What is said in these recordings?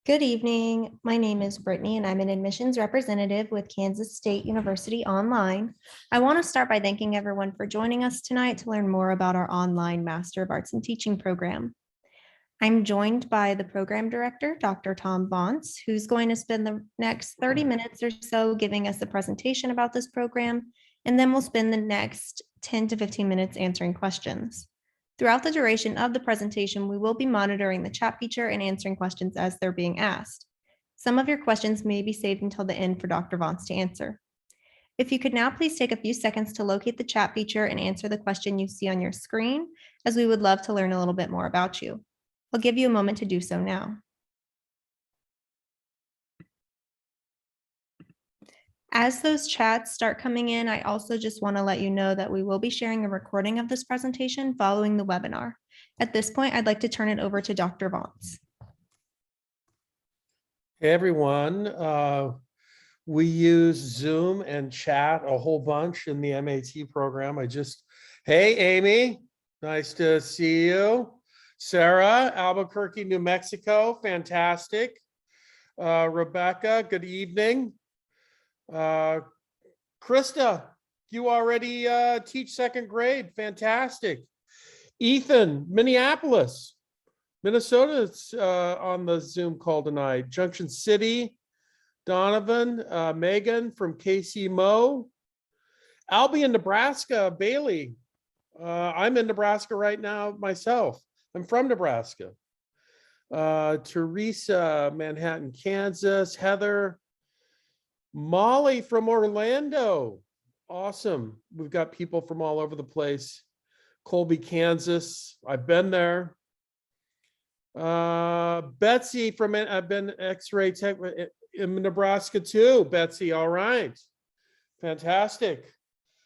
Good evening. My name is Brittany and I'm an admissions representative with Kansas State University Online. I want to start by thanking everyone for joining us tonight to learn more about our online Master of Arts in Teaching program. I'm joined by the program director, Dr. Tom Bonce, who's going to spend the next 30 minutes or so giving us a presentation about this program, and then we'll spend the next 10 to 15 minutes answering questions. Throughout the duration of the presentation, we will be monitoring the chat feature and answering questions as they're being asked. Some of your questions may be saved until the end for Dr. Bonce to answer. If you could now please take a few seconds to locate the chat feature and answer the question you see on your screen, as we would love to learn a little bit more about you. I'll give you a moment to do so now. As those chats start coming in, I also just want to let you know that we will be sharing a recording of this presentation following the webinar. At this point, I'd like to turn it over to Dr. Bonce. Hey everyone, we use Zoom and chat a whole bunch in the MAT program. Hey Amy, nice to see you. Sarah, Albuquerque, New Mexico, fantastic. Rebecca, good evening. Krista, you already teach second grade, fantastic. Ethan, Minneapolis, Minnesota is on the Zoom call tonight. Junction City, Donovan, Megan from KC Mo. Albion, Nebraska, Bailey. I'm in Nebraska right now myself. I'm from Nebraska. Teresa, Manhattan, Kansas. Heather, Molly from Orlando. Awesome. We've got people from all over the place. Colby, Kansas. I've been there. Betsy from, I've been X-ray tech in Nebraska too. Betsy, all right. Fantastic.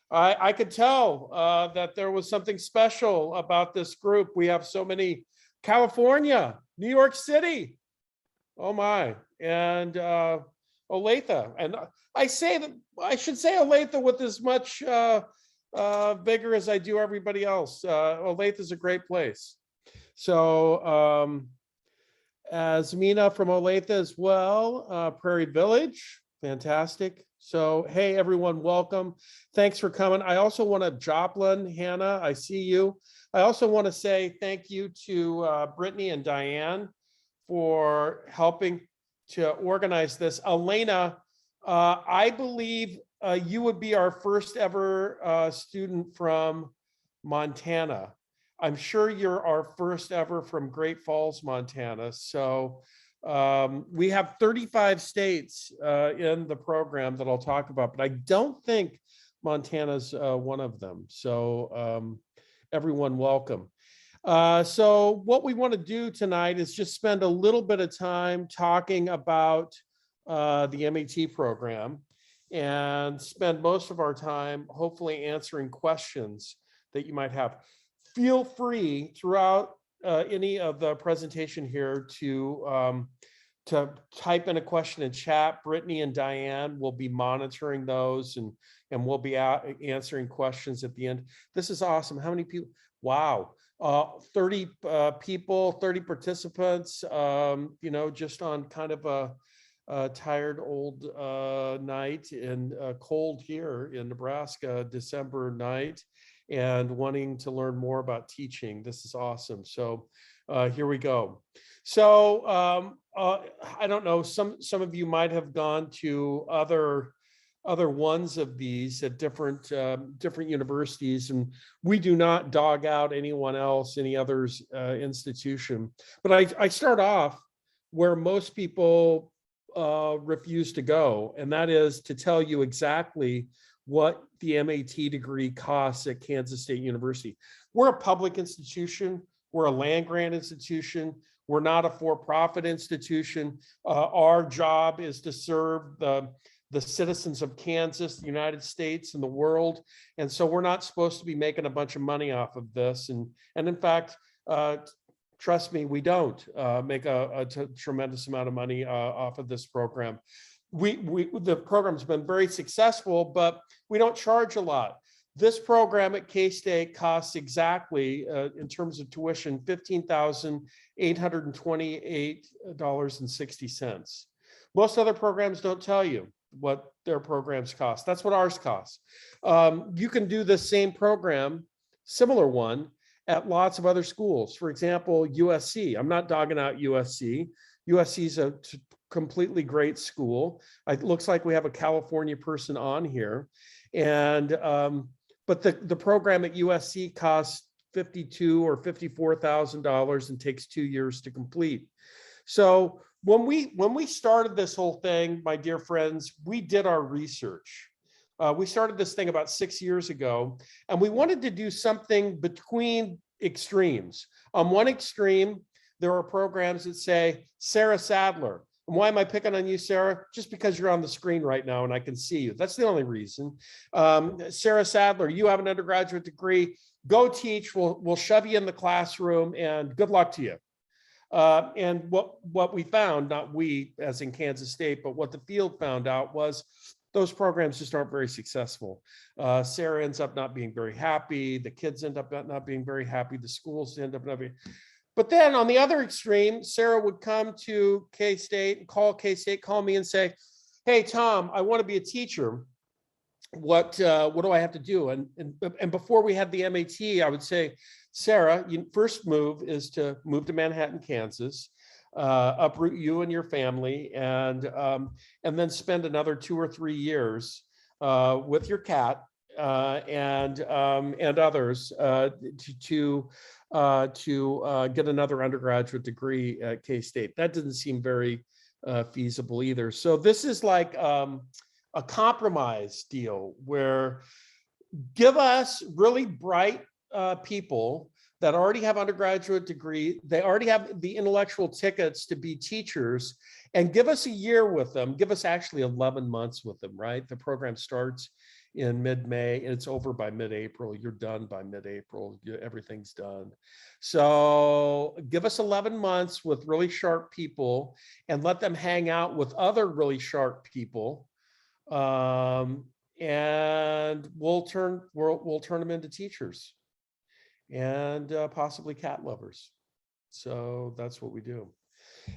I could tell that there was something special about this group. We have so many. California, New York City. Oh my. And Olathe. And I should say Olathe with as much vigor as I do everybody else. Olathe is a great place. So Asmina from Olathe as well, Prairie Village, fantastic. So, hey everyone, welcome. Thanks for coming. I also want to, Joplin, Hannah, I see you. I also want to say thank you to Brittany and Diane for helping to organize this. Elena, I believe you would be our first ever student from Montana. I'm sure you're our first ever from Great Falls, Montana. So we have 35 states in the program that I'll talk about, but I don't think Montana's one of them. So everyone, welcome. So what we want to do tonight is just spend a little bit of time talking about the MAT program and spend most of our time hopefully answering questions that you might have. Feel free throughout any of the presentation here to type in a question in chat. Brittany and Diane will be monitoring those and we'll be answering questions at the end. This is awesome. How many people? Wow. 30 people, 30 participants, you know, just on kind of a tired old night and cold here in Nebraska, December night, and wanting to learn more about teaching. This is awesome. So here we go. So I don't know, some of you might have gone to other ones of these at different universities, and we do not dog out anyone else, any other's institution. But I start off where most people refuse to go, and that is to tell you exactly what the MAT degree costs at Kansas State University. We're a public institution. We're a land grant institution. We're not a for-profit institution. Our job is to serve the citizens of Kansas, the United States, and the world. And so we're not supposed to be making a bunch of money off of this. And in fact, trust me, we don't make a tremendous amount of money off of this program. The program's been very successful, but we don't charge a lot. This program at K-State costs exactly, in terms of tuition, $15,828.60. Most other programs don't tell you what their programs cost. That's what ours costs. You can do the same program, similar one, at lots of other schools. For example, USC. I'm not dogging out USC. USC is a completely great school. It looks like we have a California person on here. And but the program at USC costs $52,000 or $54,000 and takes 2 years to complete. So when we started this whole thing, my dear friends, we did our research. We started this thing about 6 years ago, and we wanted to do something between extremes. On one extreme, there are programs that say, Sarah Sadler. And why am I picking on you, Sarah? Just because you're on the screen right now and I can see you. That's the only reason. Sarah Sadler, you have an undergraduate degree. Go teach. We'll shove you in the classroom, and good luck to you. And what we found, not we as in Kansas State, but what the field found out was those programs just aren't very successful. Sarah ends up not being very happy. The kids end up not being very happy. The schools end up not being. But then on the other extreme, Sarah would come to K-State and call K-State, call me and say, hey, Tom, I want to be a teacher. What do I have to do? And before we had the MAT, I would say, Sarah, your first move is to move to Manhattan, Kansas, uproot you and your family, and then spend another 2 or 3 years with your cat and others to get another undergraduate degree at K-State. That didn't seem very feasible either. So this is like a compromise deal where give us really bright people that already have undergraduate degree, they already have the intellectual tickets to be teachers, and give us a year with them, give us actually 11 months with them, right? The program starts in mid-May and it's over by mid-April. You're done by mid-April, everything's done. So give us 11 months with really sharp people and let them hang out with other really sharp people. And we'll turn them into teachers and possibly cat lovers. So that's what we do.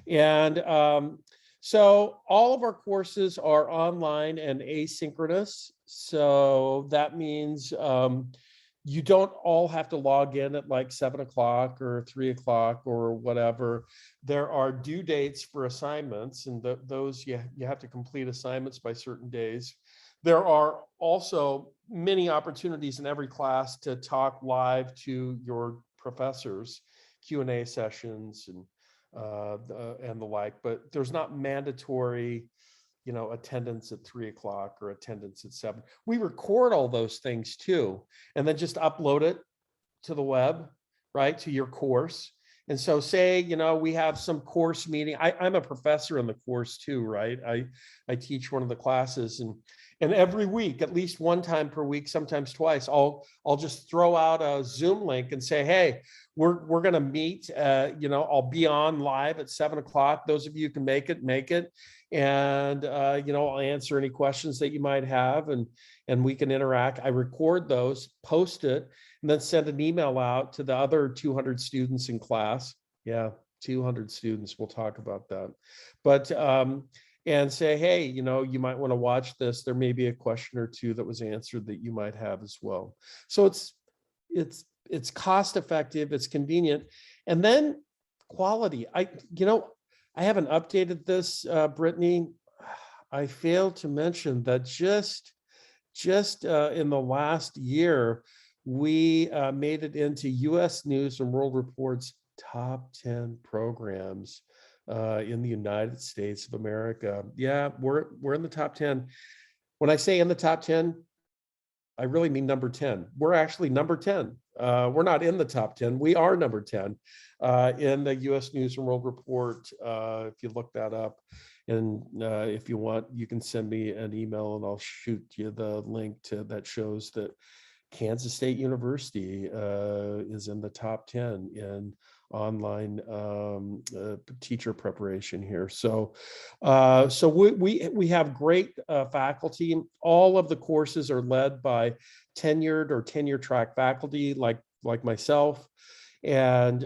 And so all of our courses are online and asynchronous. So that means you don't all have to log in at like 7 o'clock or 3 o'clock or whatever. There are due dates for assignments, and those you have to complete assignments by certain days. There are also many opportunities in every class to talk live to your professors, Q&A sessions and the like, but there's not mandatory, attendance at 3 o'clock or attendance at 7. We record all those things too, and then just upload it to the web, right, to your course. And so say, we have some course meeting. I'm a professor in the course too, right? I teach one of the classes, and every week, at least one time per week, sometimes twice, I'll just throw out a Zoom link and say, hey, we're going to meet, I'll be on live at 7 o'clock. Those of you who can make it. And, I'll answer any questions that you might have, and we can interact. I record those, post it, and then send an email out to the other 200 students in class. Yeah, 200 students. We'll talk about that. But, and say, hey, you might want to watch this. There may be a question or two that was answered that you might have as well. So it's cost effective, it's convenient, and then quality. I haven't updated this, Brittany. I failed to mention that just in the last year, we made it into U.S. News and World Report's top 10 programs in the United States of America. Yeah, we're in the top 10. When I say in the top 10, I really mean number 10. We're actually number 10. We're not in the top 10. We are number 10 in the U.S. News and World Report. If you look that up, and if you want, you can send me an email and I'll shoot you the link that shows that Kansas State University is in the top 10 in online teacher preparation here. So we have great faculty. All of the courses are led by tenured or tenure track faculty like myself. And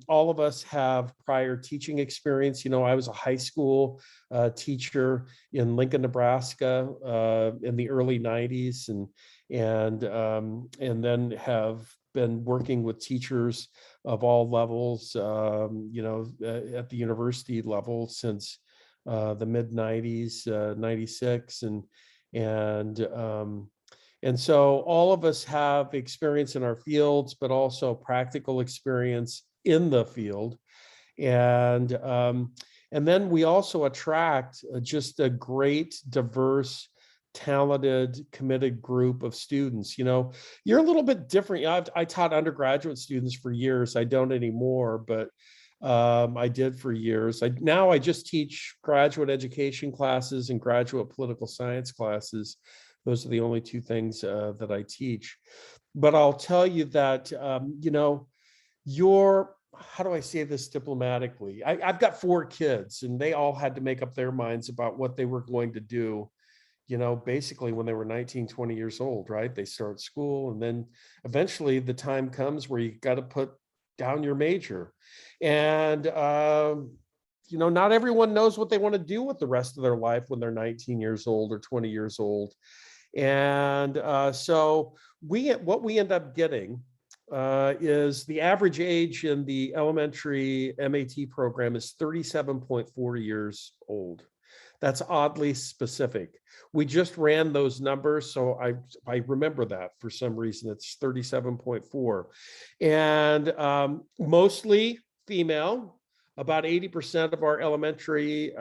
all of us have prior teaching experience. I was a high school teacher in Lincoln, Nebraska in the early 90s, and then have been working with teachers of all levels, at the university level since the mid 90s, 96. And so all of us have experience in our fields, but also practical experience in the field. And then we also attract just a great, diverse, talented, committed group of students. You're a little bit different. I taught undergraduate students for years. I don't anymore, but I did for years. Now I just teach graduate education classes and graduate political science classes. Those are the only two things that I teach. But I'll tell you that, how do I say this diplomatically? I've got 4 kids, and they all had to make up their minds about what they were going to do, basically when they were 19, 20 years old, right? They start school, and then eventually the time comes where you got to put down your major. And, not everyone knows what they want to do with the rest of their life when they're 19 years old or 20 years old. And so what we end up getting is the average age in the elementary MAT program is 37.4 years old. That's oddly specific. We just ran those numbers, so I remember that for some reason. It's 37.4. And mostly female. About 80% of our elementary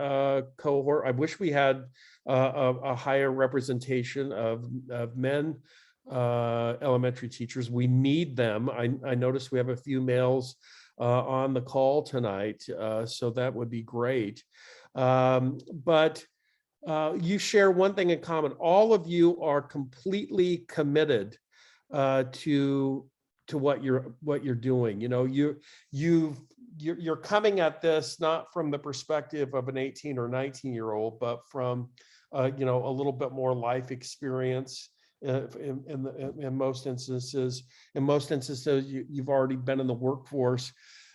cohort. I wish we had a higher representation of men elementary teachers. We need them. I noticed we have a few males on the call tonight, so that would be great. But you share one thing in common. All of you are completely committed to what you're doing. You're coming at this not from the perspective of an 18 or 19-year-old, but from a little bit more life experience. In most instances, you've already been in the workforce.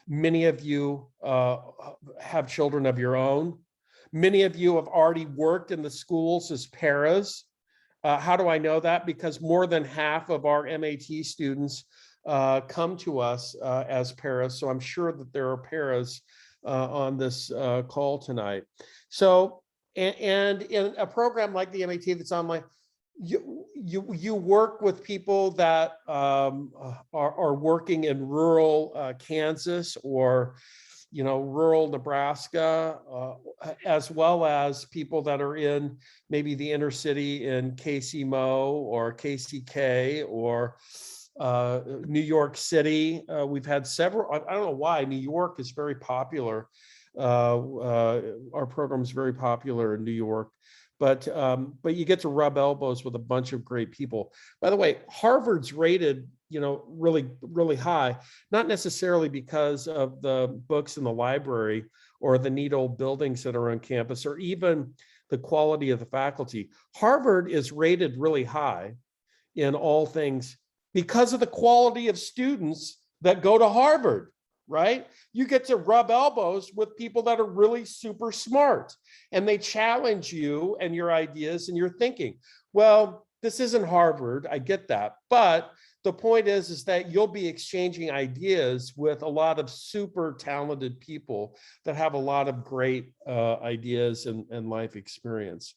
Many of you have children of your own. Many of you have already worked in the schools as paras. How do I know that? Because more than half of our MAT students come to us as paras. So I'm sure that there are paras on this call tonight. So, and in a program like the MAT that's online, you work with people that are working in rural Kansas or rural Nebraska, as well as people that are in maybe the inner city in KCMO or KCK or New York City. We've had several. I don't know why New York is very popular. Our program is very popular in New York, but you get to rub elbows with a bunch of great people. By the way, Harvard's rated, really, really high, not necessarily because of the books in the library or the neat old buildings that are on campus or even the quality of the faculty. Harvard is rated really high in all things because of the quality of students that go to Harvard, right? You get to rub elbows with people that are really super smart, and they challenge you and your ideas and your thinking. Well, this isn't Harvard, I get that, but the point is that you'll be exchanging ideas with a lot of super talented people that have a lot of great ideas and life experience.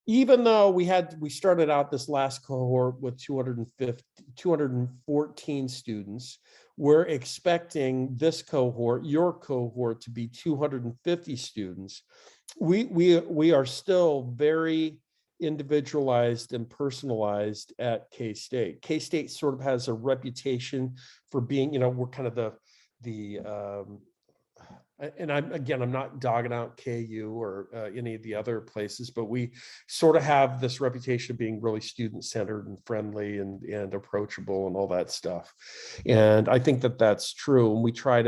Even though we started out this last cohort with 214 students, we're expecting this cohort, your cohort, to be 250 students. We are still very individualized and personalized at K-State. K-State sort of has a reputation for being, we're kind of the and I'm not dogging out KU or any of the other places, but we sort of have this reputation of being really student-centered and friendly and approachable and all that stuff. And I think that that's true. And we try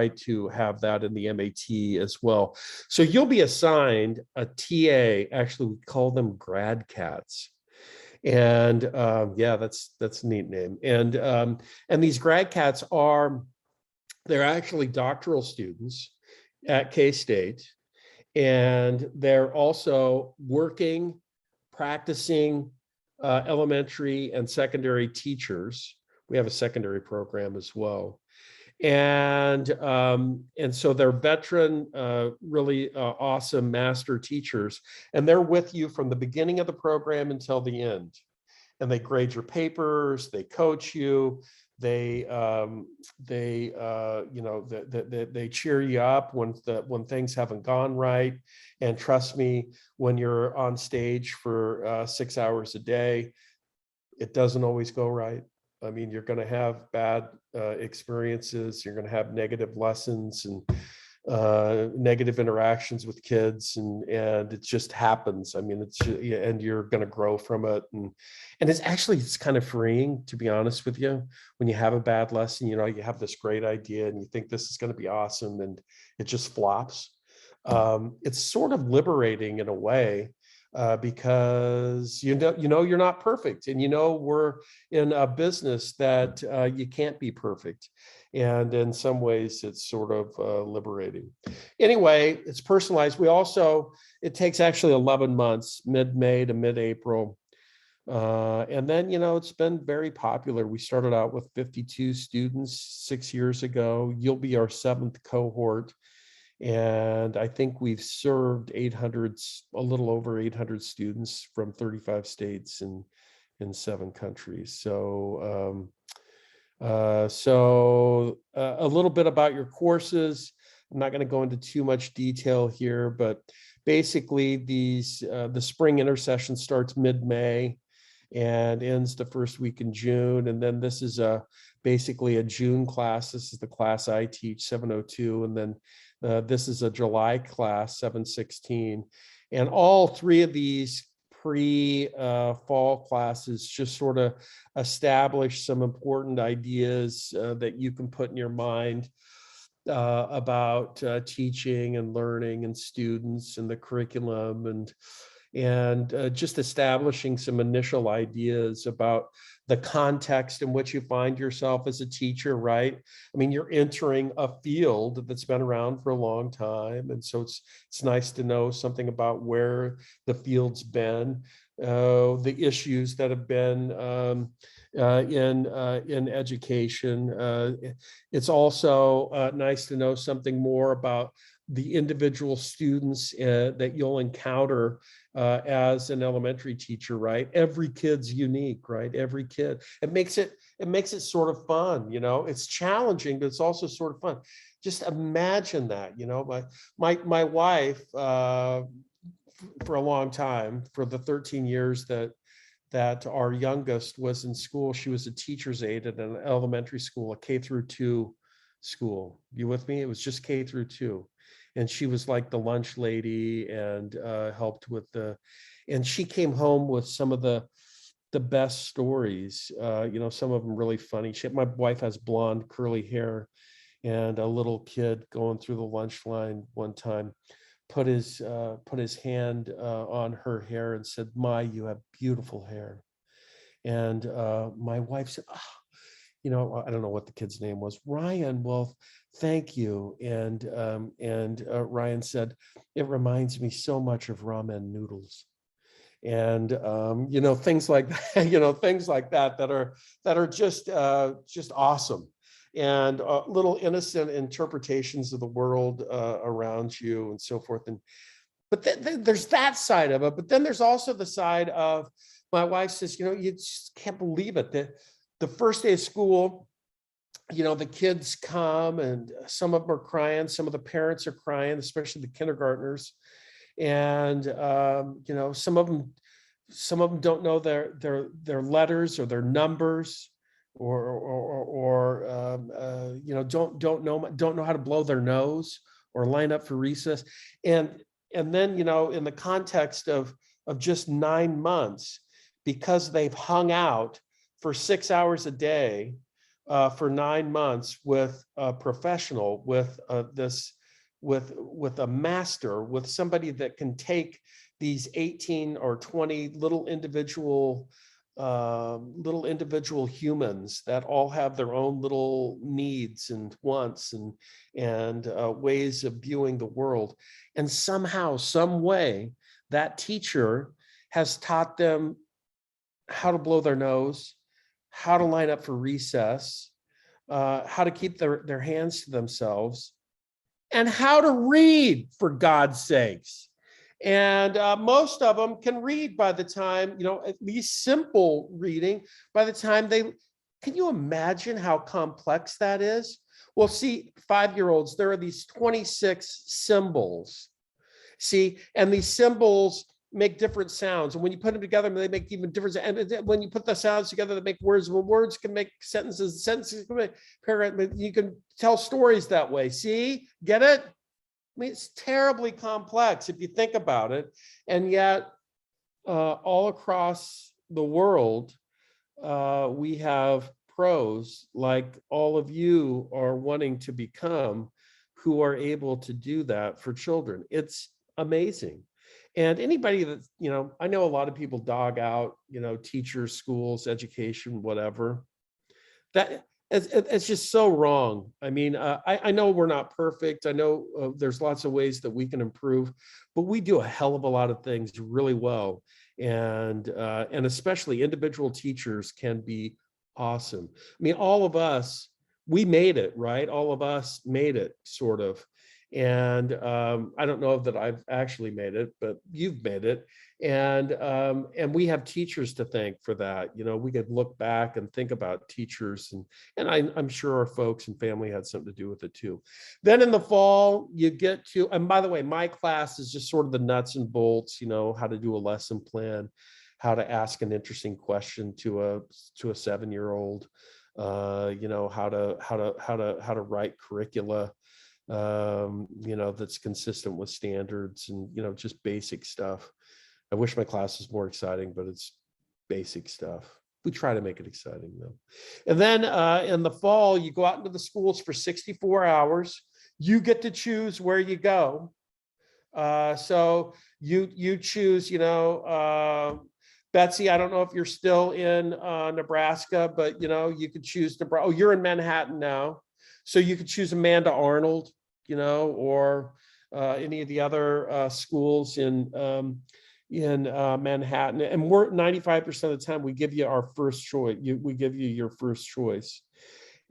to have that in the MAT as well. So you'll be assigned a TA. Actually, we call them grad cats. And yeah, that's a neat name. And these grad cats they're actually doctoral students at K-State, and they're also working, practicing elementary and secondary teachers. We have a secondary program as well. And so they're veteran, really awesome master teachers, and they're with you from the beginning of the program until the end. And they grade your papers, they coach you, they cheer you up when things haven't gone right. And trust me, when you're on stage for 6 hours a day, it doesn't always go right. I mean, you're going to have bad experiences. You're going to have negative lessons and negative interactions with kids, and it just happens. I mean, and you're going to grow from it, and it's kind of freeing, to be honest with you, when you have a bad lesson. You have this great idea and you think this is going to be awesome, and it just flops. It's sort of liberating in a way. Because you're not perfect, and we're in a business that you can't be perfect, and in some ways it's sort of liberating. Anyway, it's personalized. It takes actually 11 months, mid-May to mid-April, and then it's been very popular. We started out with 52 students 6 years ago. You'll be our 7th cohort. And I think we've served a little over 800 students from 35 states and in 7 countries. So, a little bit about your courses. I'm not going to go into too much detail here, but basically the spring intersession starts mid-May and ends the first week in June. And then this is basically a June class. This is the class I teach, 702, and then this is a July class, 716. And all 3 of these pre-fall classes just sort of establish some important ideas that you can put in your mind about teaching and learning and students and the curriculum, and just establishing some initial ideas about the context in which you find yourself as a teacher, right? I mean, you're entering a field that's been around for a long time. And so it's nice to know something about where the field's been, the issues that have been in education. It's also nice to know something more about the individual students that you'll encounter as an elementary teacher, right? Every kid's unique, right? Every kid. It makes it sort of fun, It's challenging, but it's also sort of fun. Just imagine that, my wife, for a long time, for the 13 years that our youngest was in school, she was a teacher's aide at an elementary school, a K through 2 school. You with me? It was just K through 2. And she was like the lunch lady and helped with and she came home with some of the best stories, some of them really funny. My wife has blonde curly hair, and a little kid going through the lunch line one time put his hand on her hair and said, "My, you have beautiful hair." And my wife said, "Oh, I don't know what the kid's name was. Ryan, well, thank you." And Ryan said, "It reminds me so much of ramen noodles." And things like that, things like that are just awesome, and little innocent interpretations of the world around you and so forth. But then there's that side of it. But then there's also the side of, my wife says, you just can't believe it, that the first day of school, the kids come and some of them are crying. Some of the parents are crying, especially the kindergartners. And, some of them don't know their letters or their numbers. don't know how to blow their nose or line up for recess. And then, in the context of just 9 months, because they've hung out for 6 hours a day for 9 months with a professional, with with a master, with somebody that can take these 18 or 20 little individual humans that all have their own little needs and wants and ways of viewing the world. And somehow, some way, that teacher has taught them how to blow their nose, how to line up for recess, how to keep their hands to themselves, and how to read, for God's sakes. And most of them can read by the time, at least simple reading, by the time can you imagine how complex that is? Well, see, 5-year-olds, there are these 26 symbols. See, and these symbols make different sounds. And when you put them together, they make even different. And when you put the sounds together, they make words. Well, words can make sentences. Sentences can make paragraphs. You can tell stories that way. See, get it? I mean, it's terribly complex if you think about it. And yet, all across the world, we have pros like all of you are wanting to become, who are able to do that for children. It's amazing. And anybody that, I know a lot of people dog out, teachers, schools, education, whatever. That it's just so wrong. I mean, I know we're not perfect. I know there's lots of ways that we can improve, but we do a hell of a lot of things really well. And especially individual teachers can be awesome. I mean, all of us, we made it, right? All of us made it, sort of. And I don't know that I've actually made it, but you've made it. And we have teachers to thank for that. We could look back and think about teachers, and I'm sure our folks and family had something to do with it too. Then in the fall, you get to, and by the way, my class is just sort of the nuts and bolts, how to do a lesson plan, how to ask an interesting question to a 7-year-old, how to write curricula, that's consistent with standards, and just basic stuff. I wish my class was more exciting, but it's basic stuff. We try to make it exciting though. And then in the fall, you go out into the schools for 64 hours. You get to choose where you go. So you choose, Betsy, I don't know if you're still in Nebraska, but you could choose Nebraska. Oh, you're in Manhattan now. So you could choose Amanda Arnold, or any of the other schools in Manhattan. And we're 95% of the time, we give you our first choice. We give you your first choice.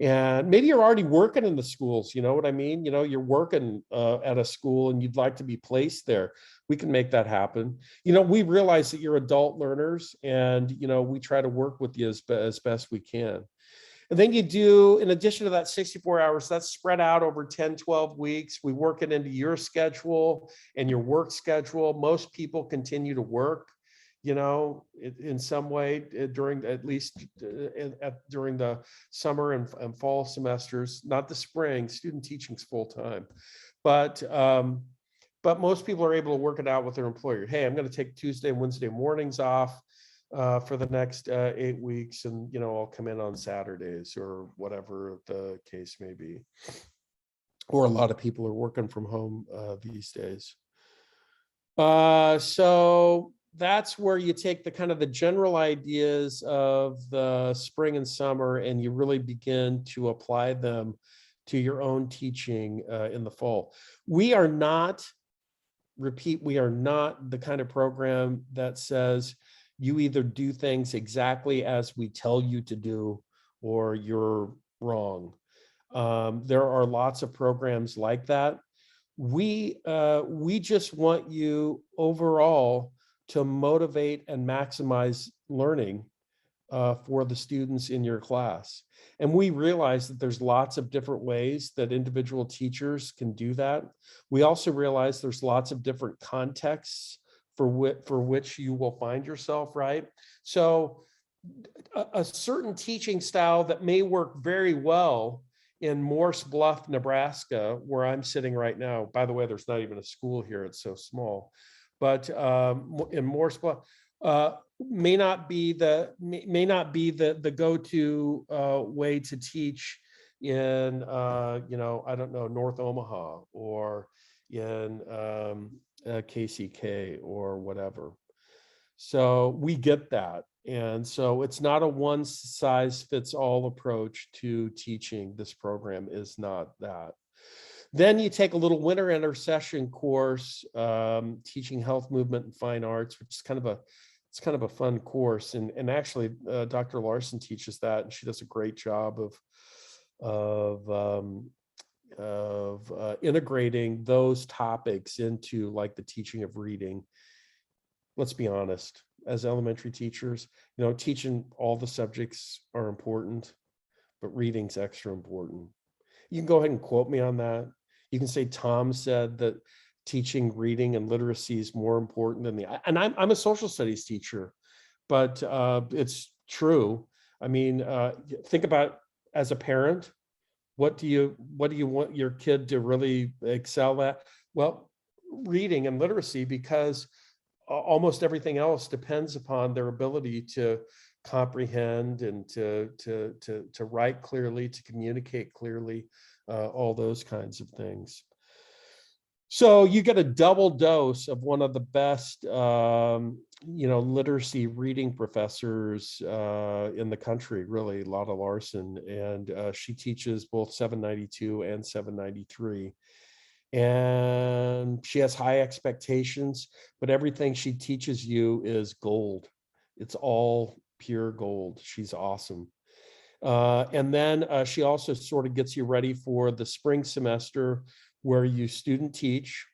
And maybe you're already working in the schools, you know what I mean? You're working at a school and you'd like to be placed there. We can make that happen. We realize that you're adult learners, and, we try to work with you as best we can. And then you do, in addition to that 64 hours, that's spread out over 10, 12 weeks. We work it into your schedule and your work schedule. Most people continue to work, in some way during, at least during the summer and fall semesters, not the spring. Student teaching's full time. But most people are able to work it out with their employer. Hey, I'm going to take Tuesday and Wednesday mornings off for the next 8 weeks, and I'll come in on Saturdays, or whatever the case may be. Or a lot of people are working from home these days. So that's where you take the kind of the general ideas of the spring and summer, and you really begin to apply them to your own teaching in the fall. We are not the kind of program that says you either do things exactly as we tell you to do, or you're wrong. There are lots of programs like that. We just want you overall to motivate and maximize learning for the students in your class. And we realize that there's lots of different ways that individual teachers can do that. We also realize there's lots of different contexts for which you will find yourself, right? So a certain teaching style that may work very well in Morse Bluff, Nebraska, where I'm sitting right now. By the way, there's not even a school here, it's so small. But in Morse Bluff, may not be the go-to way to teach in I don't know, North Omaha or in KCK or whatever. So we get that. And so it's not a one size fits all approach to teaching. This program is not that. Then you take a little winter intercession course, teaching health, movement, and fine arts, which is kind of a fun course. And actually, Dr. Larson teaches that, and she does a great job of integrating those topics into like the teaching of reading. Let's be honest, as elementary teachers, teaching all the subjects are important, but reading's extra important. You can go ahead and quote me on that. You can say Tom said that teaching reading and literacy is more important than and I'm a social studies teacher, but it's true. I mean, think about, as a parent, what do you want your kid to really excel at? Well, reading and literacy, because almost everything else depends upon their ability to comprehend and to write clearly, to communicate clearly, all those kinds of things. So you get a double dose of one of the best, literacy reading professors in the country, really, Lotta Larson, and she teaches both 792 and 793. And she has high expectations, but everything she teaches you is gold. It's all pure gold. She's awesome. And then she also sort of gets you ready for the spring semester, where you student teach,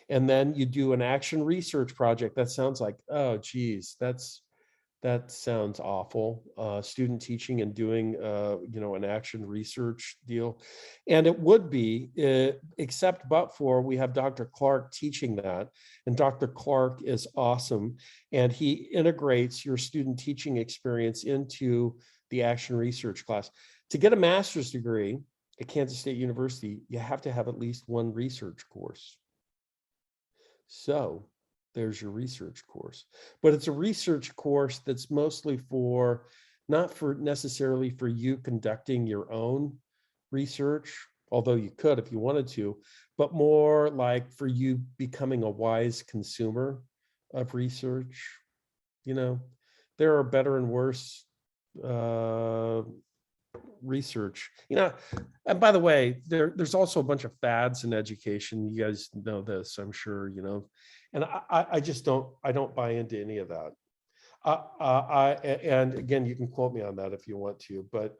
and then you do an action research project. That sounds like, oh geez, that sounds awful. Student teaching and doing an action research deal. And it would be, except but for we have Dr. Clark teaching that, and Dr. Clark is awesome, and he integrates your student teaching experience into the action research class. To get a master's degree at Kansas State University, you have to have at least one research course. So there's your research course, but it's a research course that's mostly not for necessarily for you conducting your own research, although you could if you wanted to, but more like for you becoming a wise consumer of research. There are better and worse research, and by the way, there's also a bunch of fads in education. You guys know this, I'm sure, and I just don't buy into any of that. And again, you can quote me on that if you want to, but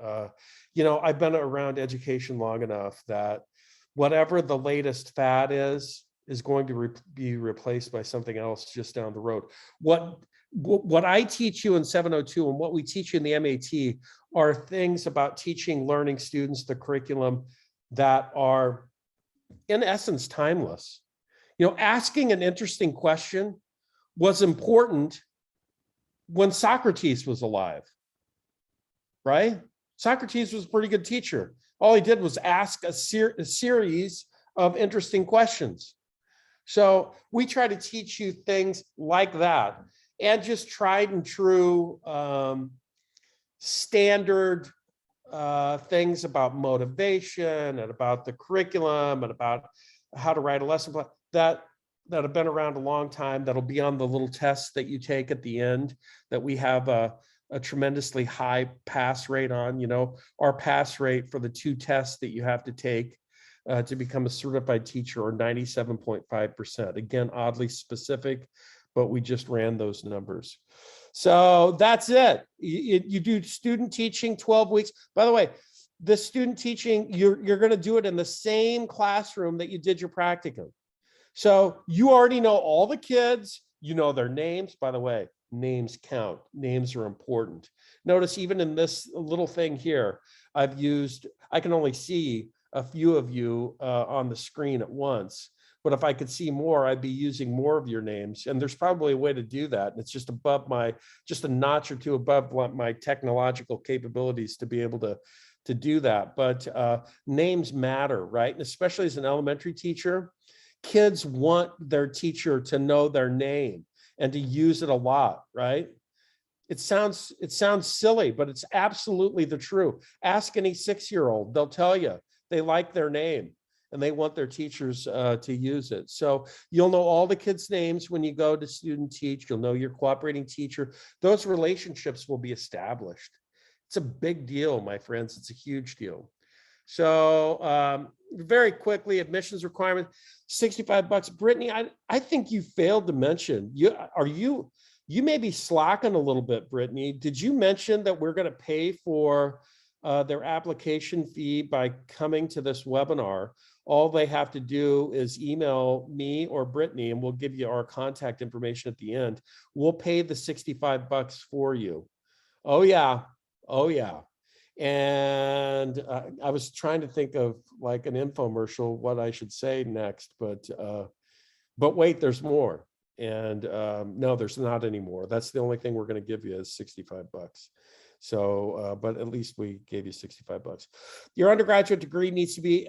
I've been around education long enough that whatever the latest fad is going to be replaced by something else just down the road. What I teach you in 702 and what we teach you in the MAT are things about teaching learning students the curriculum that are, in essence, timeless. Asking an interesting question was important when Socrates was alive, right? Socrates was a pretty good teacher. All he did was ask a series of interesting questions. So we try to teach you things like that, and just tried and true standard things about motivation and about the curriculum and about how to write a lesson plan that have been around a long time, that'll be on the little test that you take at the end, that we have a tremendously high pass rate on. Our pass rate for the 2 tests that you have to take to become a certified teacher are 97.5%. Again, oddly specific, but we just ran those numbers. So that's it. You do student teaching 12 weeks. By the way, the student teaching, you're going to do it in the same classroom that you did your practicum. So you already know all the kids, their names. By the way, names count. Names are important. Notice even in this little thing here, I can only see a few of you on the screen at once, But if I could see more, I'd be using more of your names. And there's probably a way to do that. And it's just just a notch or two above my technological capabilities to be able to do that. But names matter, right? And especially as an elementary teacher, kids want their teacher to know their name and to use it a lot, right? It sounds silly, but it's absolutely the truth. Ask any 6-year-old, they'll tell you they like their name and they want their teachers to use it. So you'll know all the kids' names when you go to student teach. You'll know your cooperating teacher. Those relationships will be established. It's a big deal, my friends. It's a huge deal. So very quickly, admissions requirement, $65. Brittany, I think you failed to mention, you may be slacking a little bit, Brittany. Did you mention that we're going to pay for their application fee by coming to this webinar? All they have to do is email me or Brittany, and we'll give you our contact information at the end. We'll pay the $65 for you. Oh yeah. Oh yeah. And I was trying to think of like an infomercial, what I should say next, but wait, there's more. And no, there's not anymore. That's the only thing we're going to give you is $65. So, but at least we gave you $65. Your undergraduate degree needs to be,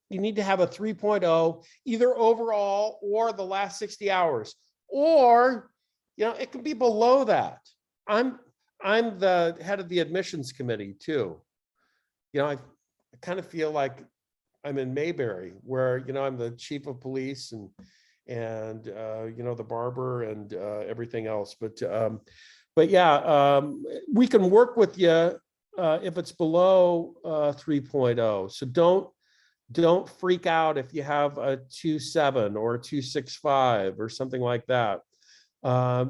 you need to have a 3.0, either overall or the last 60 hours, or, it can be below that. I'm the head of the admissions committee too. I kind of feel like I'm in Mayberry, where, I'm the chief of police and the barber and everything else. But yeah, we can work with you if it's below 3.0. So don't freak out if you have a 2.7 or a 2.65 or something like that.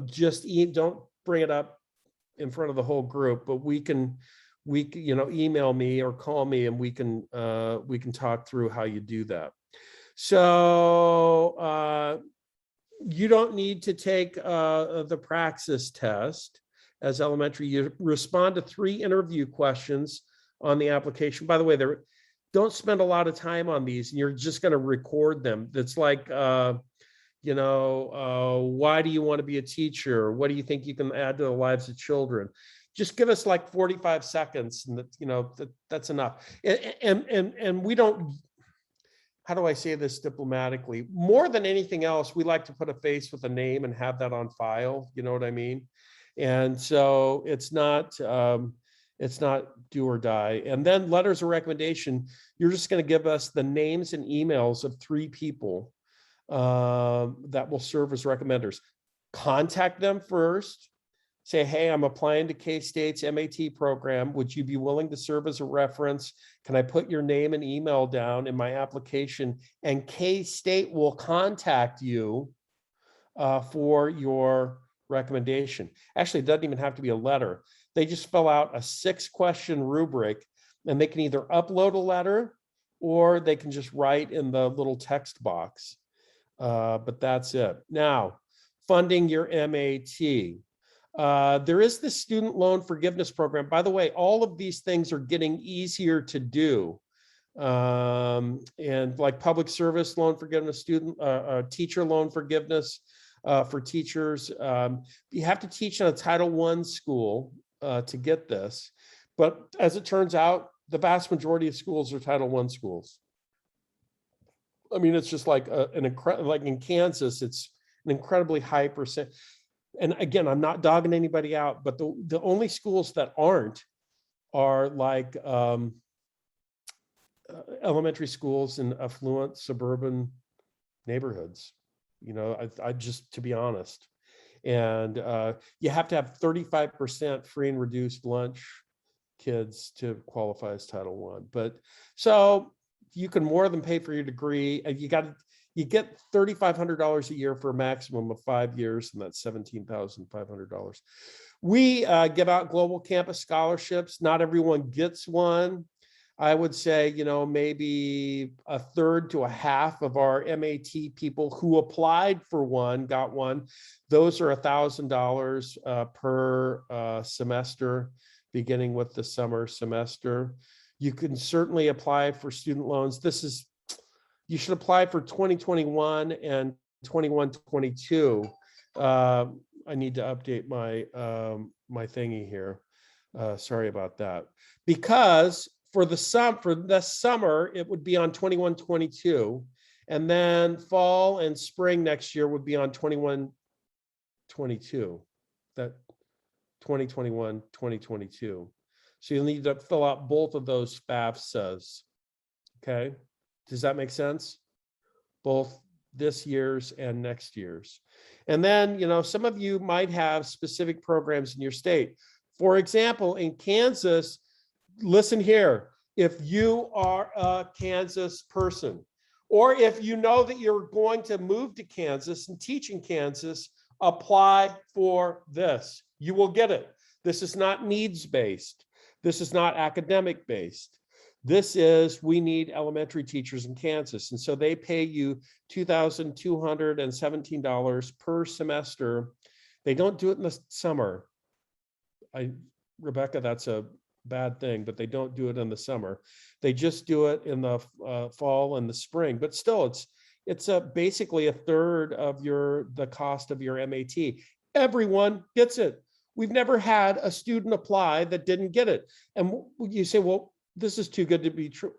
Just don't bring it up in front of the whole group, but we can email me or call me, and we can talk through how you do that. So you don't need to take the praxis test as elementary. You respond to 3 interview questions on the application. By the way, don't spend a lot of time on these, and you're just going to record them. That's like, why do you want to be a teacher? What do you think you can add to the lives of children? Just give us like 45 seconds, and that's enough. And we don't. How do I say this diplomatically? More than anything else, we like to put a face with a name and have that on file. You know what I mean? And so it's not do or die. And then letters of recommendation, you're just going to give us the names and emails of 3 people that will serve as recommenders. Contact them first. Say, hey, I'm applying to K-State's MAT program. Would you be willing to serve as a reference? Can I put your name and email down in my application? And K-State will contact you for your recommendation. Actually, it doesn't even have to be a letter. They just fill out a 6-question rubric, and they can either upload a letter or they can just write in the little text box. But that's it. Now, funding your MAT. There is the student loan forgiveness program. By the way, all of these things are getting easier to do. And like public service loan forgiveness, teacher loan forgiveness for teachers. You have to teach in a Title I school to get this. But as it turns out, the vast majority of schools are Title I schools. I mean, it's just like like in Kansas, it's an incredibly high percent. And again, I'm not dogging anybody out, but the only schools that aren't are like elementary schools in affluent suburban neighborhoods. I just, to be honest. And you have to have 35% free and reduced lunch kids to qualify as Title I. But so you can more than pay for your degree, and you get $3,500 a year for a maximum of 5 years, and that's $17,500. We give out global campus scholarships. Not everyone gets one. I would say, maybe a third to a half of our MAT people who applied for one got one. Those are $1,000 per semester, beginning with the summer semester. You can certainly apply for student loans. This is you should apply for 2021 and 21-22. I need to update my my thingy here. Sorry about that. Because for this summer, it would be on 21-22, and then fall and spring next year would be on 21-22. That 2021-2022. So you'll need to fill out both of those FAFSAs. Okay, does that make sense? Both this year's and next year's. And then, some of you might have specific programs in your state. For example, in Kansas, listen here, if you are a Kansas person, or if you know that you're going to move to Kansas and teach in Kansas, apply for this. You will get it. This is not needs-based. This is not academic-based. This is, we need elementary teachers in Kansas. And so they pay you $2,217 per semester. They don't do it in the summer. Rebecca, that's a bad thing, but they don't do it in the summer. They just do it in the fall and the spring. But still, it's basically a third of the cost of your MAT. Everyone gets it. We've never had a student apply that didn't get it. And you say, well, this is too good to be true.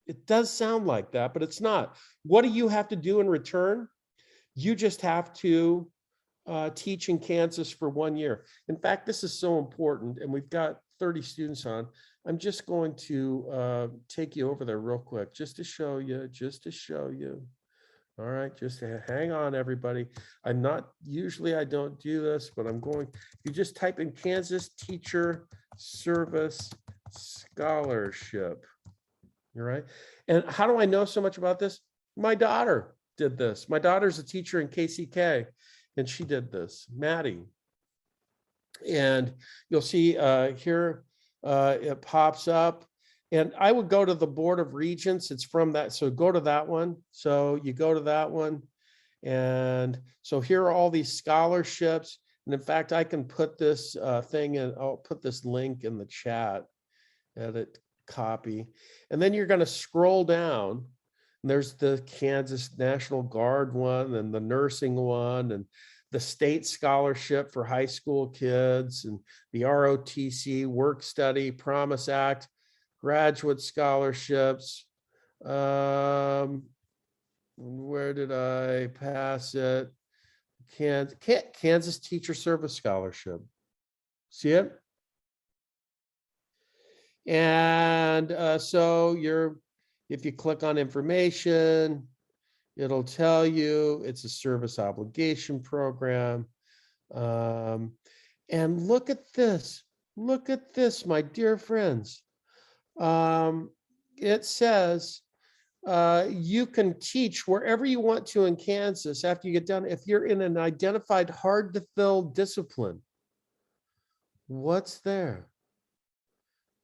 It does sound like that, but it's not. What do you have to do in return? You just have to teach in Kansas for 1 year. In fact, this is so important, and we've got 30 students on. I'm just going to take you over there real quick, just to show you. All right, just hang on, everybody. Usually I don't do this, but I'm going. You just type in Kansas Teacher Service Scholarship. All right. And how do I know so much about this? My daughter did this. My daughter's a teacher in KCK, and she did this, Maddie. And you'll see here, it pops up. And I would go to the Board of Regents. It's from that. So go to that one. So you go to that one. And so here are all these scholarships. And in fact, I can put this thing in, I'll put this link in the chat, edit, copy. And then you're going to scroll down. And there's the Kansas National Guard one and the nursing one and the state scholarship for high school kids and the ROTC, Work Study, Promise Act, graduate scholarships. Where did I pass it? Kansas Teacher Service Scholarship. See it? And so if you click on information, it'll tell you it's a service obligation program. And look at this. Look at this, my dear friends. It says you can teach wherever you want to in Kansas after you get done if you're in an identified hard to fill discipline. What's there?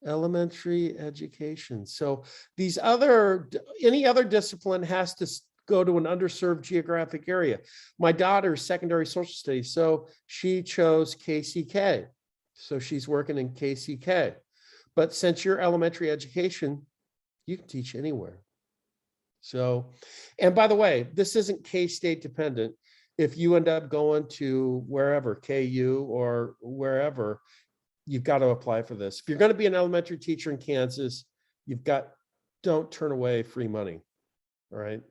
Elementary education. So any other discipline has to go to an underserved geographic area. My daughter's secondary social studies, so she chose KCK. So she's working in KCK. But since you're elementary education, you can teach anywhere. So, and by the way, this isn't K-State dependent. If you end up going to wherever, KU or wherever, you've got to apply for this. If you're going to be an elementary teacher in Kansas, don't turn away free money. All right.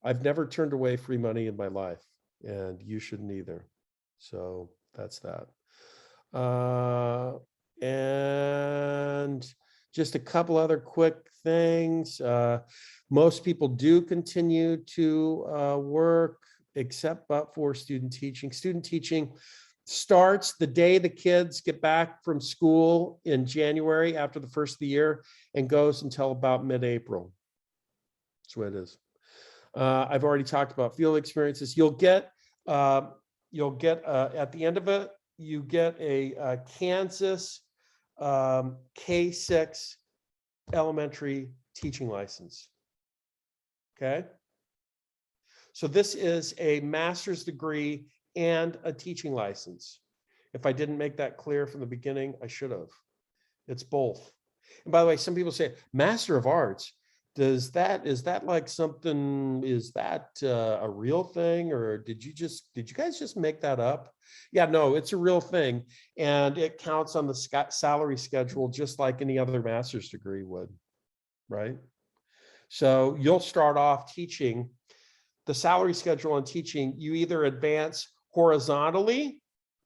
I've never turned away free money in my life, and you shouldn't either. So that's that. And just a couple other quick things. Most people do continue to work, except but for student teaching. Student teaching starts the day the kids get back from school in January after the first of the year and goes until about mid-April. That's what it is. I've already talked about field experiences. You'll get at the end of it, you get a Kansas K-6 elementary teaching license. Okay. So this is a master's degree and a teaching license. If I didn't make that clear from the beginning, I should have. It's both. And by the way, some people say, Master of Arts, is that like something, is that a real thing, or did you guys just make that up? Yeah, no, it's a real thing, and it counts on the salary schedule just like any other master's degree would, right? So you'll start off teaching. The salary schedule on teaching, you either advance horizontally,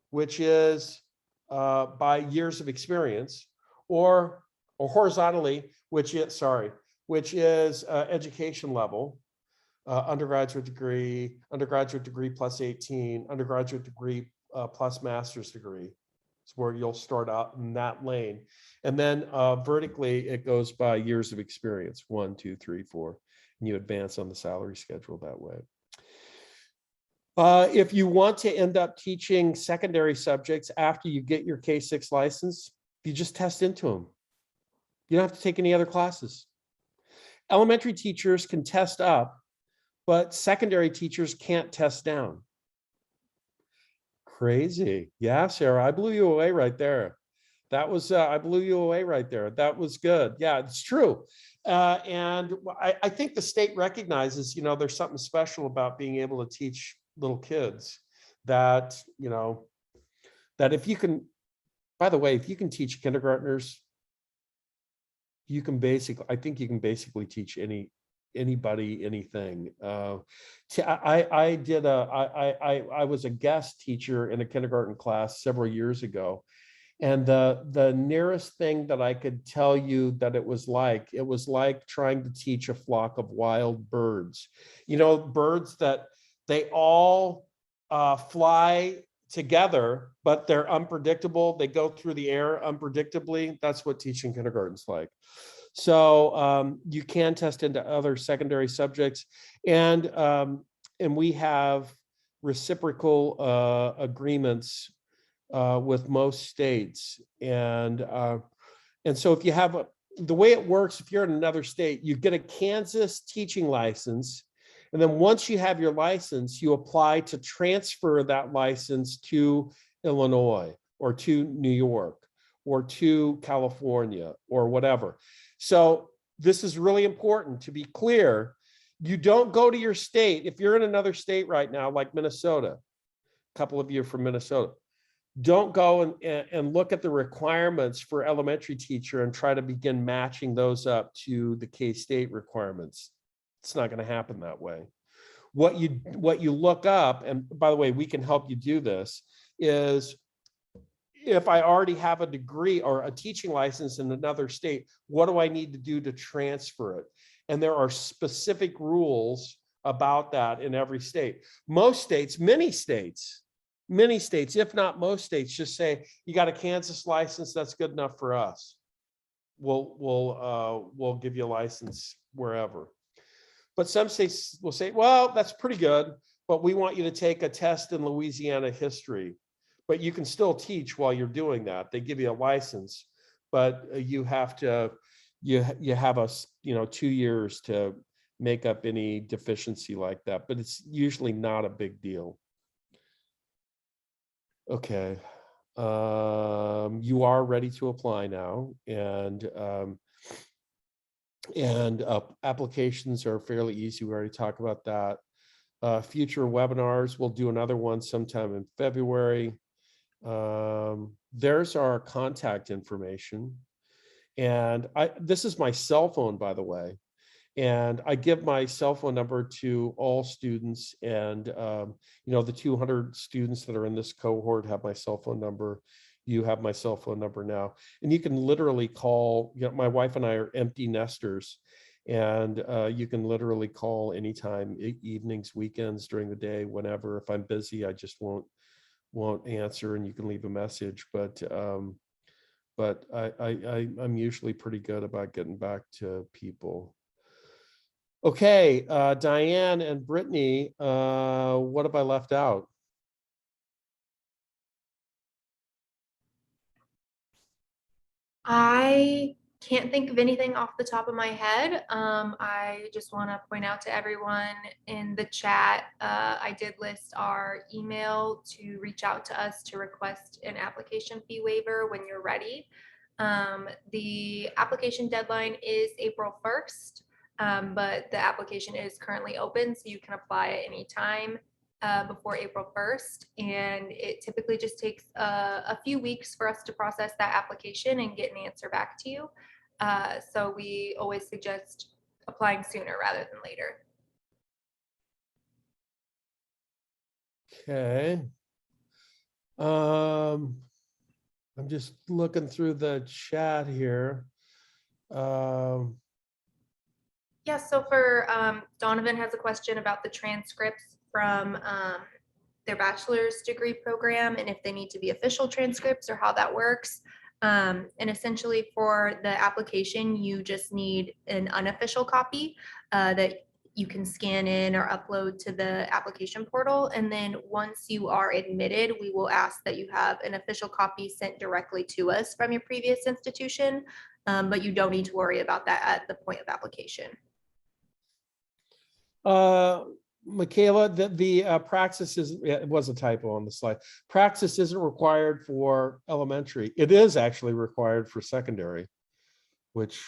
which is by years of experience, or horizontally, which is education level, undergraduate degree plus 18, undergraduate degree plus master's degree. It's where you'll start out in that lane. And then vertically, it goes by years of experience, 1, 2, 3, 4, and you advance on the salary schedule that way. If you want to end up teaching secondary subjects after you get your K-6 license, you just test into them. You don't have to take any other classes. Elementary teachers can test up, but secondary teachers can't test down. Crazy. Yeah, Sarah, I blew you away right there. That was, I blew you away right there. That was good. Yeah, it's true. And I think the state recognizes, there's something special about being able to teach little kids that, that if you can, by the way, if you can teach kindergartners, you can basically, I think you can basically teach anybody anything. I was a guest teacher in a kindergarten class several years ago, and the nearest thing that I could tell you that it was like trying to teach a flock of wild birds. Birds that they all fly together, but they're unpredictable. They go through the air unpredictably. That's what teaching kindergarten's like. So you can test into other secondary subjects, and we have reciprocal agreements with most states, and so if you have the way it works, if you're in another state, you get a Kansas teaching license, and then once you have your license, you apply to transfer that license to Illinois or to New York or to California or whatever. So this is really important to be clear. You don't go to your state. If you're in another state right now, like Minnesota, a couple of you are from Minnesota, don't go and look at the requirements for elementary teacher and try to begin matching those up to the K-State requirements. It's not going to happen that way. What you look up, and by the way, we can help you do this, is if I already have a degree or a teaching license in another state, what do I need to do to transfer it? And there are specific rules about that in every state. Most states, many states, if not most states, just say, you got a Kansas license, that's good enough for us. We'll give you a license wherever. But some states will say, well, that's pretty good, but we want you to take a test in Louisiana history. But you can still teach while you're doing that. They give you a license, but you have to, you have 2 years to make up any deficiency like that. But it's usually not a big deal. Okay, you are ready to apply now, and applications are fairly easy. We already talked about that. Future webinars, we'll do another one sometime in February. There's our contact information, and this is my cell phone, by the way, and I give my cell phone number to all students, and the 200 students that are in this cohort have my cell phone number. You have my cell phone number now, and you can literally call. My wife and I are empty nesters, and you can literally call anytime, evenings, weekends, during the day, whenever. If I'm busy, I just won't answer, and you can leave a message, but I'm usually pretty good about getting back to people. Okay, Diane and Brittany, what have I left out? I can't think of anything off the top of my head. I just want to point out to everyone in the chat, I did list our email to reach out to us to request an application fee waiver when you're ready. The application deadline is April 1st. But the application is currently open, so you can apply at any time before April 1st. And it typically just takes a few weeks for us to process that application and get an answer back to you. So we always suggest applying sooner rather than later. Okay. I'm just looking through the chat here. Yeah, so for Donovan has a question about the transcripts from their bachelor's degree program and if they need to be official transcripts or how that works. And essentially for the application, you just need an unofficial copy that you can scan in or upload to the application portal. And then once you are admitted, we will ask that you have an official copy sent directly to us from your previous institution. But you don't need to worry about that at the point of application. Michaela, the praxis is, it was a typo on the slide. Praxis isn't required for elementary. It is actually required for secondary, which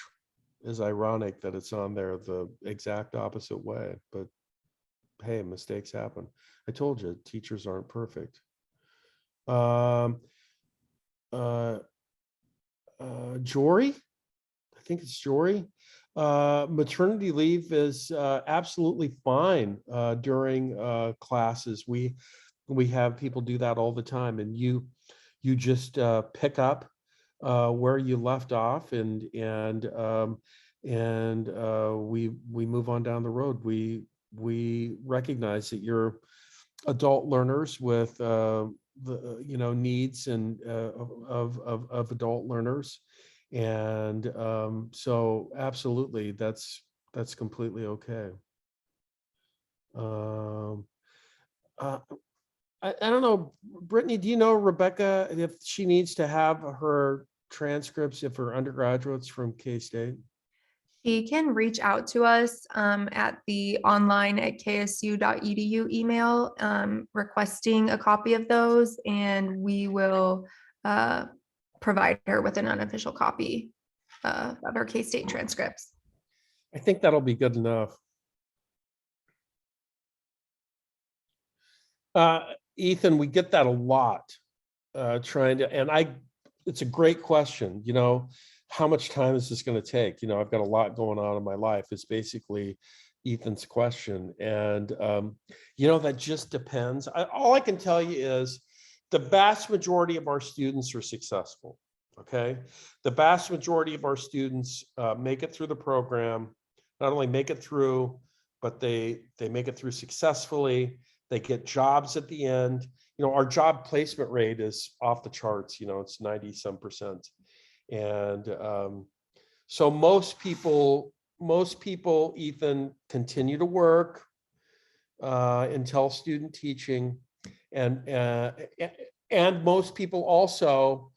is ironic that it's on there the exact opposite way, but hey, mistakes happen. I told you, teachers aren't perfect. Jory, I think it's Jory. Maternity leave is absolutely fine during classes. We have people do that all the time, and you just pick up where you left off, and we move on down the road. We recognize that you're adult learners with the needs and of adult learners. And so absolutely, that's completely okay. I don't know, Brittany, do you know Rebecca, if she needs to have her transcripts, if her undergraduates from K-State? She can reach out to us at the online@ksu.edu email requesting a copy of those, and we will provide her with an unofficial copy of her K-State transcripts. I think that'll be good enough. Ethan, we get that a lot, it's a great question, how much time is this going to take? I've got a lot going on in my life. It's basically Ethan's question. And, that just depends. All I can tell you is the vast majority of our students are successful. Okay. The vast majority of our students make it through the program, not only make it through, but they make it through successfully. They get jobs at the end. Our job placement rate is off the charts. It's 90-some%. And so most people, Ethan, continue to work until student teaching, and most people also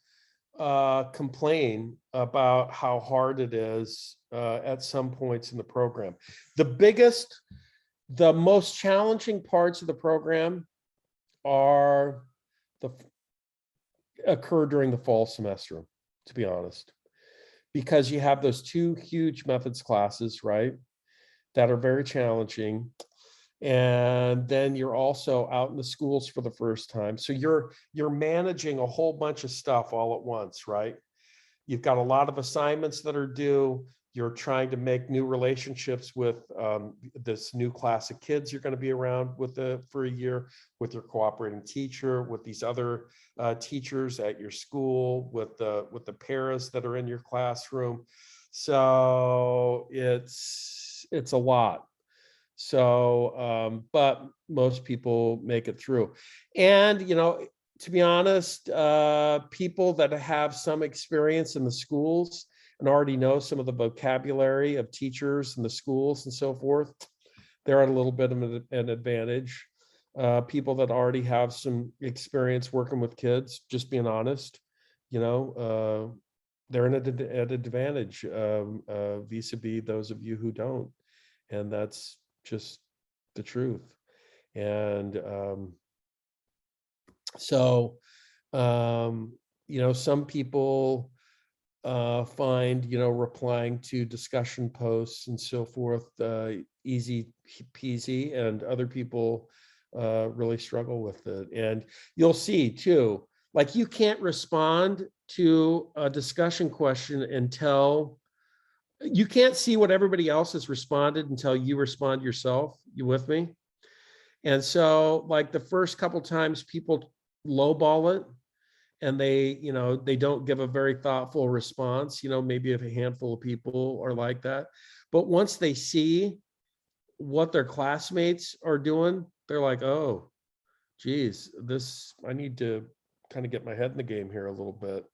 complain about how hard it is at some points in the program. The most challenging parts of the program occur during the fall semester, to be honest, because you have those two huge methods classes, right, that are very challenging. And then you're also out in the schools for the first time. So you're managing a whole bunch of stuff all at once, right? You've got a lot of assignments that are due. You're trying to make new relationships with this new class of kids you're going to be around for a year, with your cooperating teacher, with these other teachers at your school, with the paras that are in your classroom. So it's a lot. So, but most people make it through. And, to be honest, people that have some experience in the schools and already know some of the vocabulary of teachers in the schools and so forth, they're at a little bit of an advantage. People that already have some experience working with kids, just being honest, they're at an advantage vis-a-vis those of you who don't. And that's just the truth. And so some people find, replying to discussion posts and so forth, easy peasy, and other people really struggle with it. And you'll see too, like you can't respond to a discussion question until you can't see what everybody else has responded until you respond yourself. You with me? And so like the first couple times people lowball it, and they don't give a very thoughtful response, maybe if a handful of people are like that. But once they see what their classmates are doing, they're like, oh, geez, I need to kind of get my head in the game here a little bit.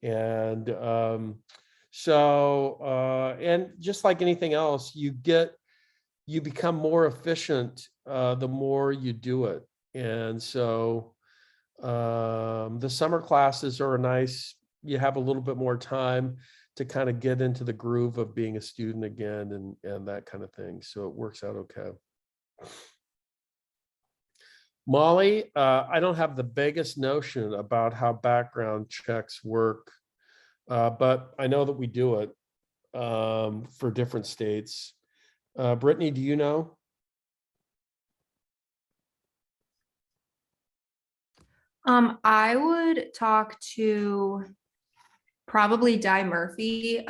And and just like anything else, you become more efficient the more you do it. And so the summer classes are nice. You have a little bit more time to kind of get into the groove of being a student again, and that kind of thing. So it works out okay. Molly, I don't have the biggest notion about how background checks work, but I know that we do it for different states. Brittany, do you know? I would talk to probably Di Murphy,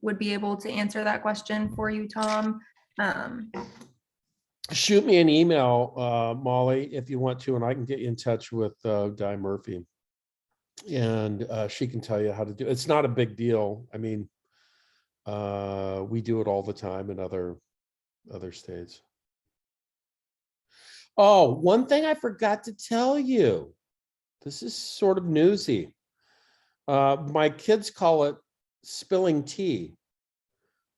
would be able to answer that question for you, Tom. Shoot me an email, Molly, if you want to, and I can get you in touch with Di Murphy, and she can tell you how to do it. It's not a big deal. I mean, we do it all the time in other states. Oh, one thing I forgot to tell you. This is sort of newsy. My kids call it spilling tea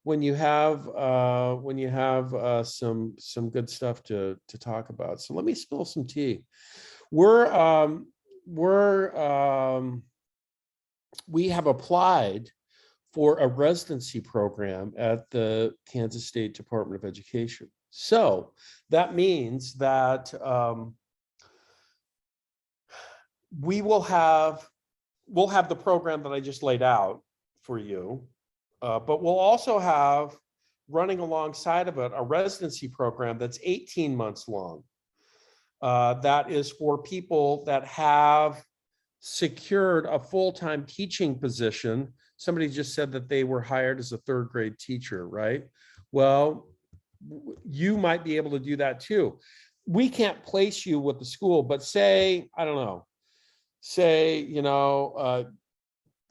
when you have some good stuff to talk about. So let me spill some tea. We have applied for a residency program at the Kansas State Department of Education. So that means that we'll have the program that I just laid out for you, but we'll also have, running alongside of it, a residency program that's 18 months long. That is for people that have secured a full-time teaching position. Somebody just said that they were hired as a third grade teacher, right? Well, you might be able to do that too. We can't place you with the school, but say, I don't know, say,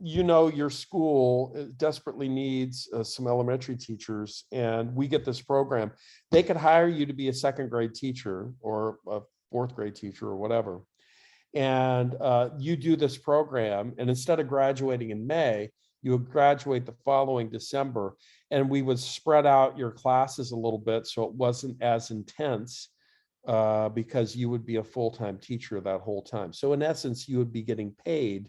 your school desperately needs some elementary teachers, and we get this program. They could hire you to be a second grade teacher or a fourth grade teacher or whatever. And you do this program, and instead of graduating in May, you would graduate the following December, and we would spread out your classes a little bit so it wasn't as intense, because you would be a full-time teacher that whole time. So in essence, you would be getting paid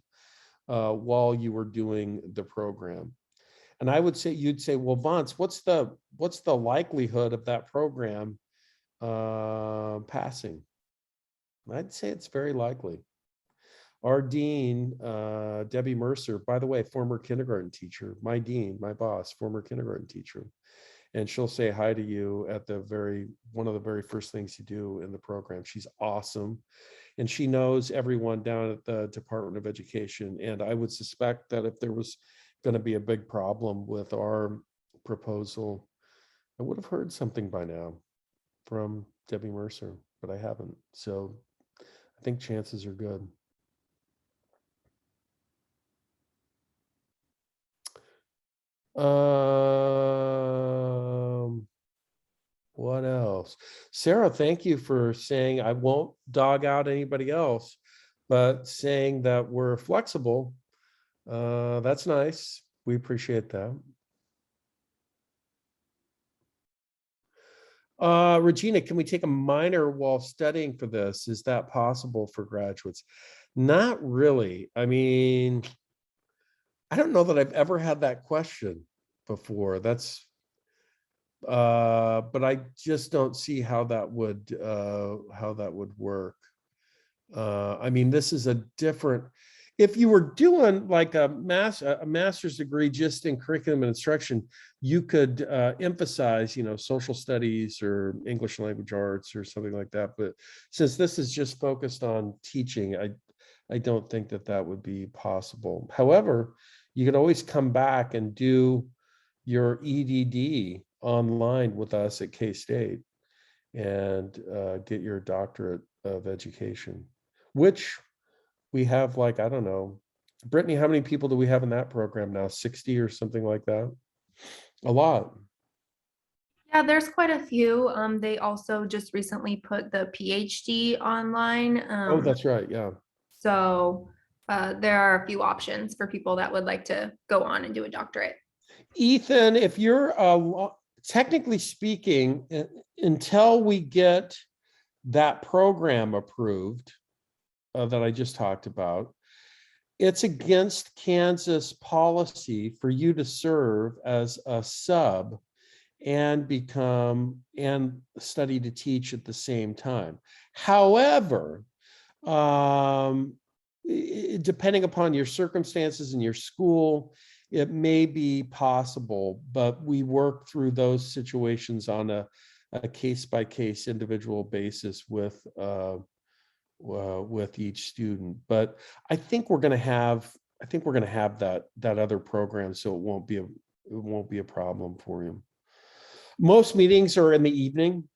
while you were doing the program. And I would say, you'd say, well, Vance, what's the likelihood of that program passing? I'd say it's very likely. Our dean, Debbie Mercer, by the way, former kindergarten teacher, my dean, my boss, former kindergarten teacher. And she'll say hi to you at one of the very first things you do in the program. She's awesome. And she knows everyone down at the Department of Education. And I would suspect that if there was going to be a big problem with our proposal, I would have heard something by now from Debbie Mercer, but I haven't. So I think chances are good. What else? Sarah, thank you for saying I won't dog out anybody else, but saying that we're flexible. That's nice. We appreciate that. Regina, can we take a minor while studying for this? Is that possible for graduates? Not really. I mean, I don't know that I've ever had that question before. But I just don't see how that would work. I mean, this is a different, if you were doing like a master's degree just in curriculum and instruction, you could emphasize, social studies or English language arts or something like that. But since this is just focused on teaching, I don't think that would be possible. However, you could always come back and do your EDD online with us at K-State and get your doctorate of education, which we have, like, I don't know, Brittany, how many people do we have in that program now? 60 or something like that? A lot. Yeah, there's quite a few. They also just recently put the PhD online. Oh, that's right. Yeah. So there are a few options for people that would like to go on and do a doctorate. Ethan, if you're technically speaking, until we get that program approved that I just talked about, it's against Kansas policy for you to serve as a sub and study to teach at the same time. However, depending upon your circumstances and your school, it may be possible, but we work through those situations on a case-by-case individual basis with each student. But I think we're going to have that other program, so it won't be a problem for you. Most meetings are in the evening,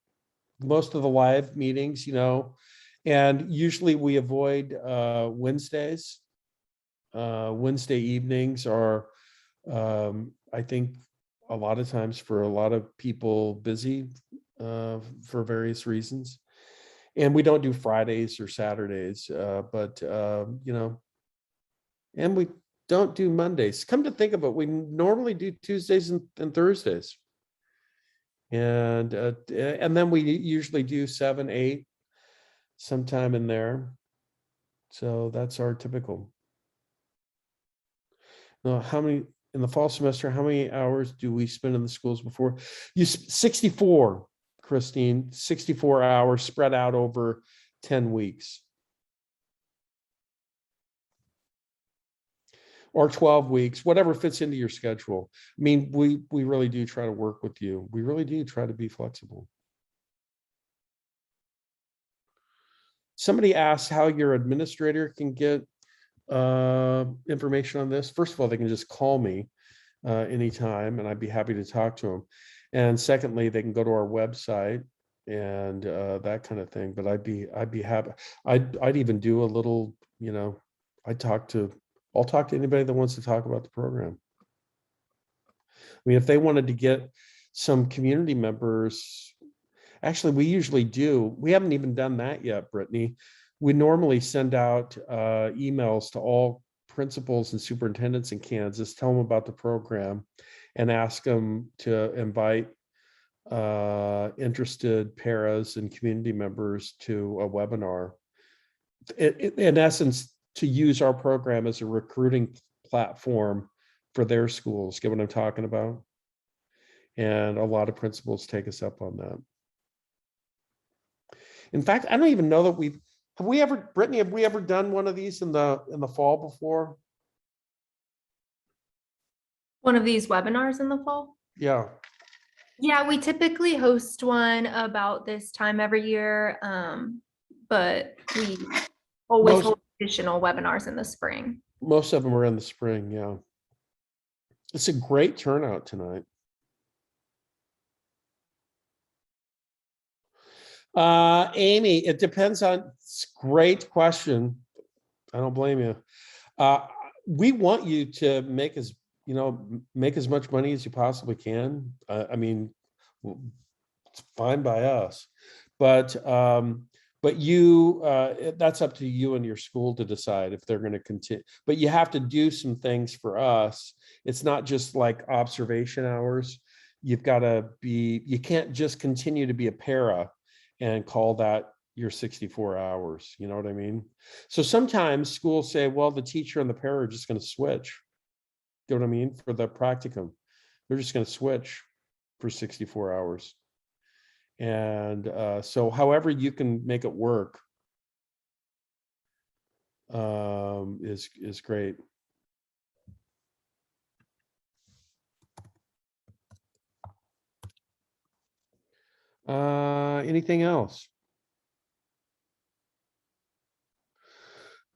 most of the live meetings, and usually we avoid Wednesdays. Wednesday evenings are, I think, a lot of times for a lot of people busy for various reasons. And we don't do Fridays or Saturdays, but and we don't do Mondays. Come to think of it, we normally do Tuesdays and Thursdays. And then we usually do 7, 8, sometime in there. So that's our typical. Now, in the fall semester, how many hours do we spend in the schools before? 64, Christine, 64 hours spread out over 10 weeks. Or 12 weeks, whatever fits into your schedule. I mean, we really do try to work with you. We really do try to be flexible. Somebody asked how your administrator can get information on this. First of all, they can just call me anytime, and I'd be happy to talk to them. And secondly, they can go to our website and that kind of thing. But I'd be happy. I'd even do a little, I'll talk to anybody that wants to talk about the program. I mean, if they wanted to get some community members, actually, we usually do. We haven't even done that yet, Brittany. We normally send out emails to all principals and superintendents in Kansas, tell them about the program, and ask them to invite interested paras and community members to a webinar. In essence, to use our program as a recruiting platform for their schools. Get what I'm talking about? And a lot of principals take us up on that. In fact, I don't even know that Brittany, have we ever done one of these in the fall before? One of these webinars in the fall? Yeah. Yeah, we typically host one about this time every year, but we always hold additional webinars in the spring. Most of them are in the spring, yeah. It's a great turnout tonight. Amy, it depends on, great question. I don't blame you. We want you to make as much money as you possibly can. I mean, it's fine by us, but you, that's up to you and your school to decide if they're going to continue. But you have to do some things for us. It's not just like observation hours. You've got to be, you can't just continue to be a para and call that your 64 hours. You know what I mean? So sometimes schools say, well, the teacher and the para are just going to switch. You know what I mean? For the practicum, they're just going to switch for 64 hours. And so however you can make it work. is great. Anything else?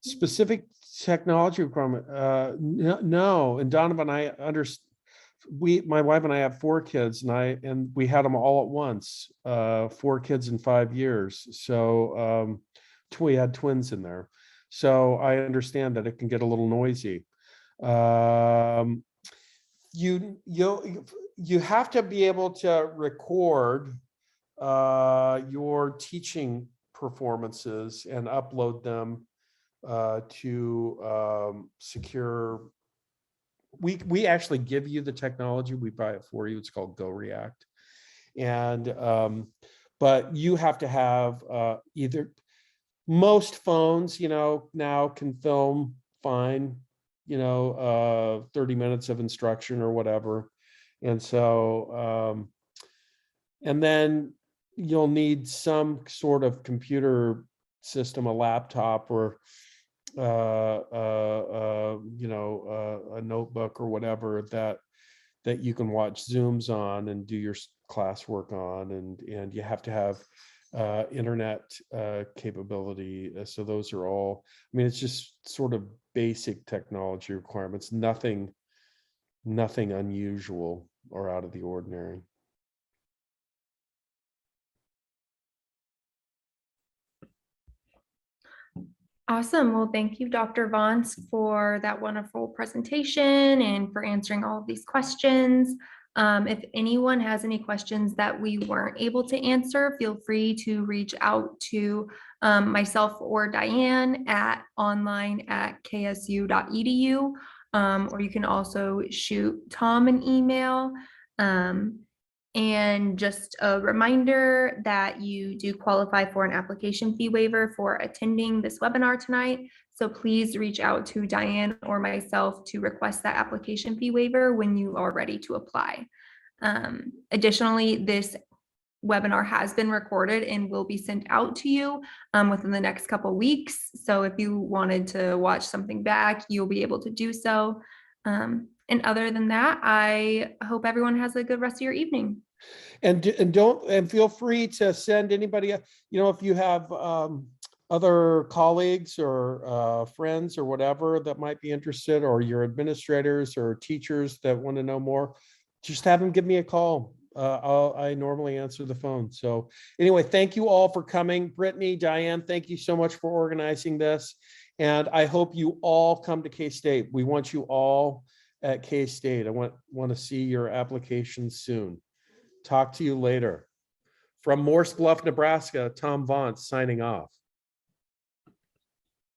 Specific technology requirement? No. And Donovan, I understand. My wife and I have 4 kids, and we had them all at once. 4 kids in 5 years. So we had twins in there. So I understand that it can get a little noisy. You have to be able to record your teaching performances and upload them to secure. We actually give you the technology. We buy it for you. It's called Go React. And but you have to have either, most phones, now can film fine, 30 minutes of instruction or whatever. And so and then you'll need some sort of computer system, a laptop or a notebook or whatever that you can watch Zooms on and do your classwork on, and you have to have internet capability. So those are all, I mean, it's just sort of basic technology requirements, nothing unusual or out of the ordinary. Awesome. Well, thank you, Dr. Vance, for that wonderful presentation and for answering all of these questions. If anyone has any questions that we weren't able to answer, feel free to reach out to myself or Diane at online@ksu.edu, or you can also shoot Tom an email. And just a reminder that you do qualify for an application fee waiver for attending this webinar tonight. So please reach out to Diane or myself to request that application fee waiver when you are ready to apply. Additionally, this webinar has been recorded and will be sent out to you within the next couple weeks. So if you wanted to watch something back, you'll be able to do so. And other than that, I hope everyone has a good rest of your evening. And feel free to send anybody, if you have other colleagues or friends or whatever that might be interested, or your administrators or teachers that want to know more, just have them give me a call. I normally answer the phone. So anyway, thank you all for coming. Brittany, Diane, thank you so much for organizing this. And I hope you all come to K-State. We want you all at K-State. I want to see your applications soon. Talk to you later. From Morse Bluff, Nebraska, Tom Vance signing off.